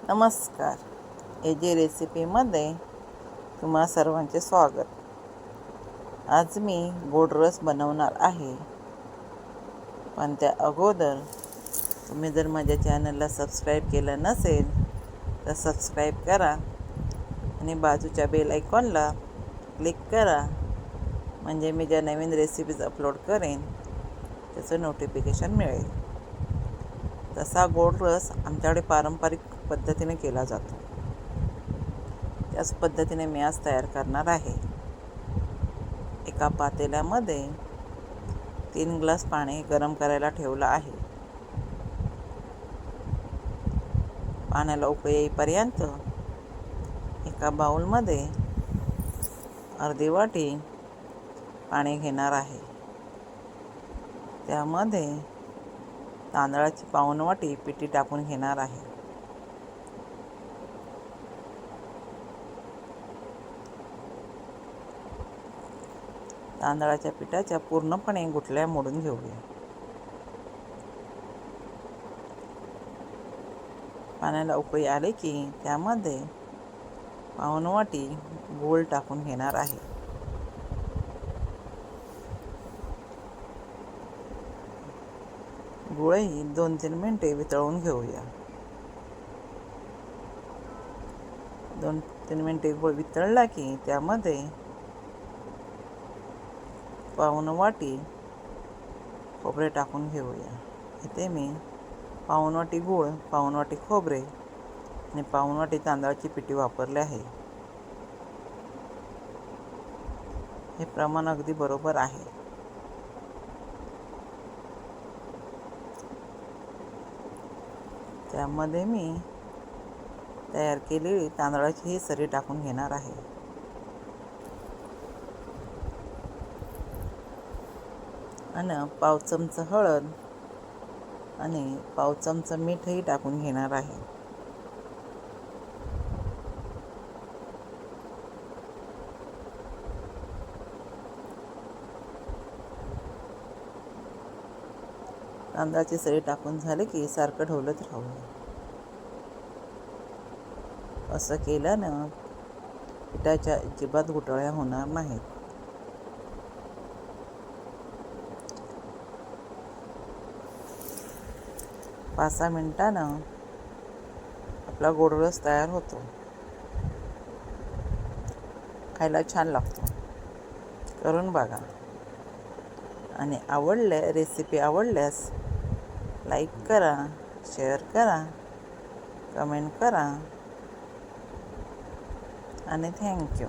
नमस्कार. AJ रेसिपीमध्ये तुम्हा सर्वांचे स्वागत. आज मी गोड रस बनवणार आहे, पण त्या अगोदर तुम्ही जर माझ्या चॅनलला सबस्क्राईब केलं नसेल तर सबस्क्राईब करा आणि बाजूच्या बेल आयकॉनला क्लिक करा, म्हणजे मी ज्या नवीन रेसिपीज अपलोड करेन त्याचं नोटिफिकेशन मिळेल. तसा गोड रस आमच्याकडे पारंपरिक पद्धतीने केला जातो. त्याच पद्धतीने मी आज तयार करणार आहे. एका पातेल्यामध्ये 3 ग्लास पाणी गरम करायला ठेवलं आहे. पाण्याला उकळी येईपर्यंत एका बाउलमध्ये अर्धी वाटी पाणी घेणार आहे. त्यामध्ये तांदळाची पाऊण वाटी पिठी टाकून घेणार आहे. तांदळाच्या पिठाच्या पूर्णपणे गुठल्या मोडून घेऊया. पाण्याला उकळी आले की त्यामध्ये पाऊण वाटी गूळ टाकून घेणार आहे. गूळही 2-3 मिनिटे वितळून घेऊया. 2-3 मिनिटे गूळ वितळला की त्यामध्ये पाऊण वाटी खोबरे टाकून घेऊया. इथे मी पाऊण वाटी गूळ, पाऊण वाटी खोबरे आणि पाऊण वाटी तांदळाची पिठी वापरले आहे. हे प्रमाण अगदी बरोबर आहे. त्यामध्ये मी तयार केलेली तांदळाची ही सरी टाकून घेणार आहे. आणि पाव चमचा हळद आणि पाव चमचा मीठही टाकून घेणार आहे. तांदळाची सरी टाकून झाले की सारखं ढवळत राहूया. असं केल्यानं पिठाच्या अजिबात गुठळ्या होणार नाहीत. पाच 6 मिनिटानं आपला गोड रस तयार होतो. खायला छान लागतो. करून बघा. आणि रेसिपी आवडल्यास लाईक करा, शेअर करा, कमेंट करा आणि थँक्यू.